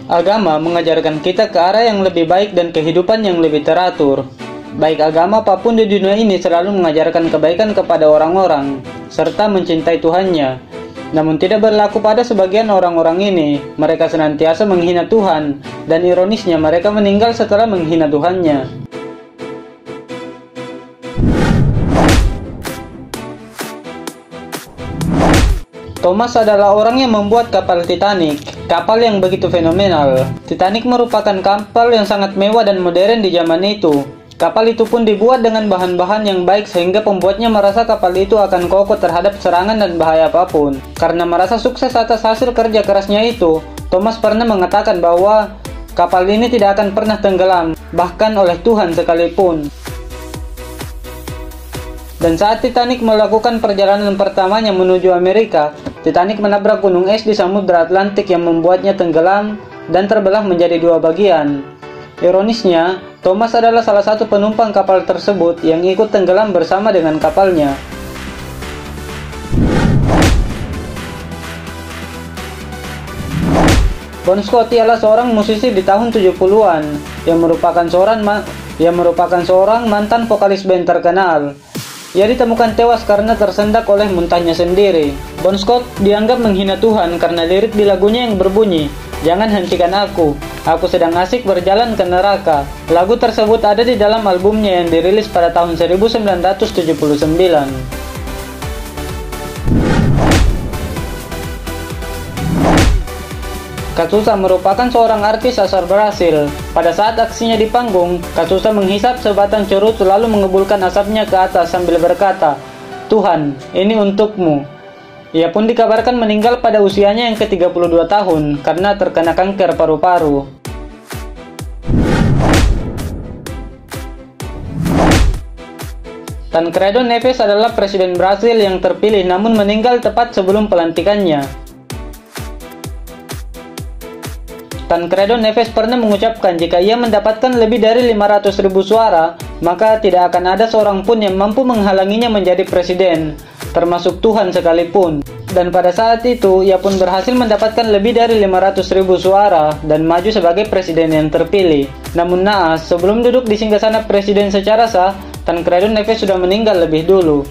Agama mengajarkan kita ke arah yang lebih baik dan kehidupan yang lebih teratur. Baik agama apapun di dunia ini selalu mengajarkan kebaikan kepada orang-orang, serta mencintai Tuhannya. Namun tidak berlaku pada sebagian orang-orang ini. Mereka senantiasa menghina Tuhan, dan ironisnya mereka meninggal setelah menghina Tuhannya. Thomas adalah orang yang membuat kapal Titanic, kapal yang begitu fenomenal. Titanic merupakan kapal yang sangat mewah dan modern di zaman itu. Kapal itu pun dibuat dengan bahan-bahan yang baik sehingga pembuatnya merasa kapal itu akan kokoh terhadap serangan dan bahaya apapun. Karena merasa sukses atas hasil kerja kerasnya itu, Thomas pernah mengatakan bahwa kapal ini tidak akan pernah tenggelam, bahkan oleh Tuhan sekalipun. Dan saat Titanic melakukan perjalanan pertamanya menuju Amerika, Titanic menabrak gunung es di Samudra Atlantik yang membuatnya tenggelam dan terbelah menjadi dua bagian. Ironisnya, Thomas adalah salah satu penumpang kapal tersebut yang ikut tenggelam bersama dengan kapalnya. Bon Scott ialah seorang musisi di tahun 70-an yang merupakan seorang mantan vokalis band terkenal. Ia ditemukan tewas karena tersendak oleh muntahnya sendiri. Bon Scott dianggap menghina Tuhan karena lirik di lagunya yang berbunyi, "Jangan hentikan aku sedang asik berjalan ke neraka." Lagu tersebut ada di dalam albumnya yang dirilis pada tahun 1979. Cazuza merupakan seorang artis asal Brasil. Pada saat aksinya di panggung, Cazuza menghisap sebatang cerut lalu mengebulkan asapnya ke atas sambil berkata, "Tuhan, ini untukmu." Ia pun dikabarkan meninggal pada usianya yang ke-32 tahun karena terkena kanker paru-paru. Tancredo Neves adalah presiden Brasil yang terpilih namun meninggal tepat sebelum pelantikannya. Tancredo Neves pernah mengucapkan jika ia mendapatkan lebih dari 500.000 suara, maka tidak akan ada seorang pun yang mampu menghalanginya menjadi presiden, termasuk Tuhan sekalipun. Dan pada saat itu, ia pun berhasil mendapatkan lebih dari 500.000 suara dan maju sebagai presiden yang terpilih. Namun naas, sebelum duduk di singgasana presiden secara sah, Tancredo Neves sudah meninggal lebih dulu.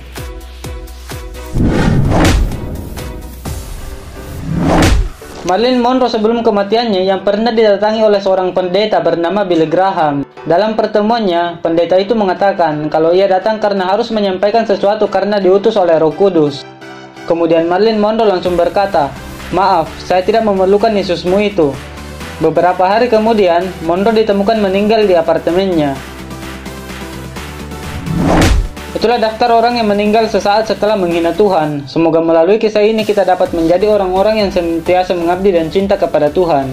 Marilyn Monroe sebelum kematiannya yang pernah didatangi oleh seorang pendeta bernama Billy Graham. Dalam pertemuannya, pendeta itu mengatakan kalau ia datang karena harus menyampaikan sesuatu karena diutus oleh Roh Kudus. Kemudian Marilyn Monroe langsung berkata, "Maaf, saya tidak memerlukan Yesusmu itu." Beberapa hari kemudian, Monroe ditemukan meninggal di apartemennya. Itulah daftar orang yang meninggal sesaat setelah menghina Tuhan. Semoga melalui kisah ini kita dapat menjadi orang-orang yang senantiasa mengabdi dan cinta kepada Tuhan.